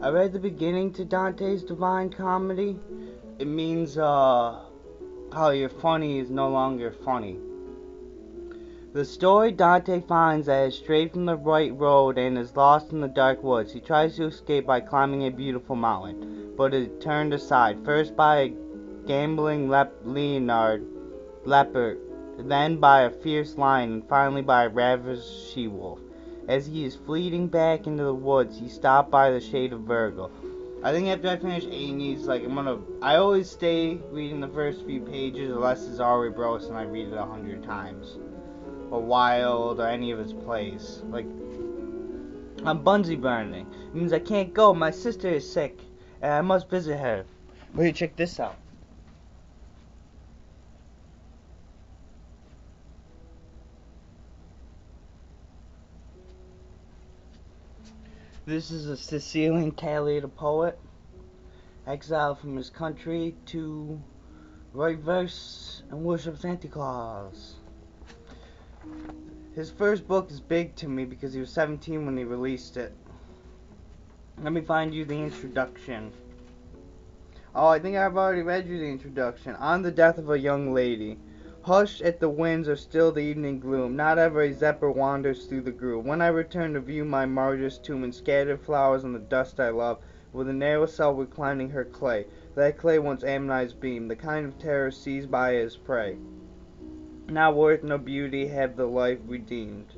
I read the beginning to Dante's Divine Comedy. It means how you're funny is no longer funny. The story, Dante finds that he has strayed from the right road and is lost in the dark woods. He tries to escape by climbing a beautiful mountain, but is turned aside, first by a gambling leopard, then by a fierce lion, and finally by a ravenous she-wolf. As he is fleeing back into the woods, he stopped by the shade of Virgo. I think after I finish Amy's, I always stay reading the first few pages unless it's already gross and I read it 100 times. Or Wild, or any of his plays. Like, I'm Bunsy burning. It means I can't go. My sister is sick, and I must visit her. Wait, check this out. This is a Sicilian tailor, the poet, exiled from his country to write verse and worship Santa Claus. His first book is big to me because he was 17 when he released it. Let me find you the introduction. Oh, I think I've already read you the introduction. On the death of a young lady. Hushed at the winds or still the evening gloom, not ever a zephyr wanders through the grove. When I return to view my martyr's tomb and scattered flowers on the dust I love, with a narrow cell reclining her clay, that clay once Ammoni's beam, the kind of terror seized by his prey. Not worth no beauty have the life redeemed.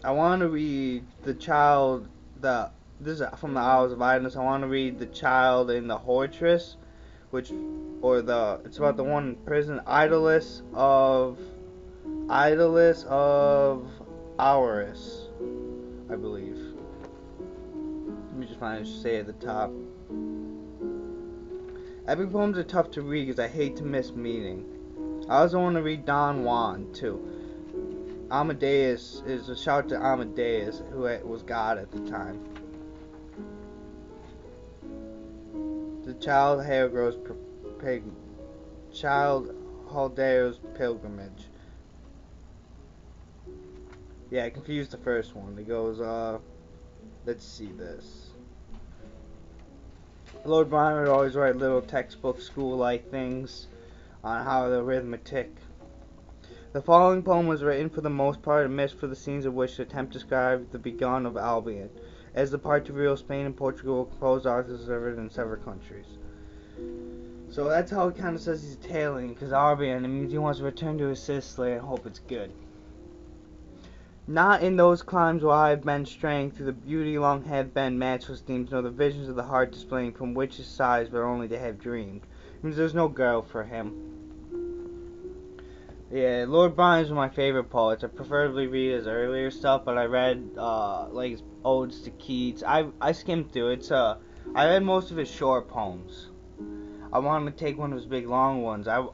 I want to read this is from the Isles of Idleness. I want to read The Child in the Fortress, it's about the one in prison, Idless of Auris, I believe. Let me just find it, say at the top. Epic poems are tough to read because I hate to miss meaning. I also want to read Don Juan too. Amadeus is a shout to Amadeus, who was God at the time. The Child Haldero's Pilgrimage. Yeah, I confused the first one. It goes, let's see this. Lord Byron would always write little textbook school-like things on how the arithmetic. The following poem was written for the most part amidst for the scenes of which the attempt to describe the begun of Albion, as the part to reveal Spain and Portugal were composed authors delivered in several countries. So that's how it kind of says he's tailing, because Albion, it means he wants to return to his Sicily and hope it's good. Not in those climes where I have been straying through the beauty long had been matchless themes, nor the visions of the heart displaying from which his sighs but only to have dreamed. It means there's no girl for him. Yeah, Lord Byron's one of my favorite poets. I preferably read his earlier stuff, but I read like his odes to Keats. I skimmed through it. I read most of his short poems. I wanted to take one of his big long ones. I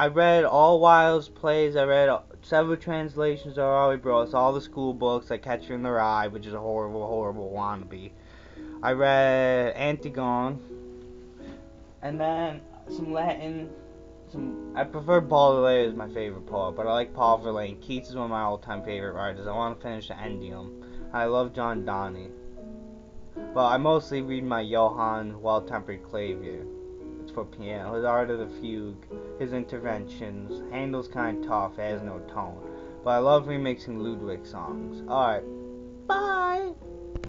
read all Wilde's plays. I read several translations of Arlie Bros, all the school books like Catcher in the Rye, which is a horrible, horrible wannabe. I read Antigone, and then some Latin. I prefer Baudelaire as my favorite poet, but I like Paul Verlaine. Keats is one of my all-time favorite writers. I want to finish the Endymion. I love John Donne. Well, I mostly read my Johann Well-Tempered Clavier. It's for piano. His Art of the Fugue, his interventions. Handel's kind of tough, has no tone. But I love remixing Ludwig songs. Alright, bye!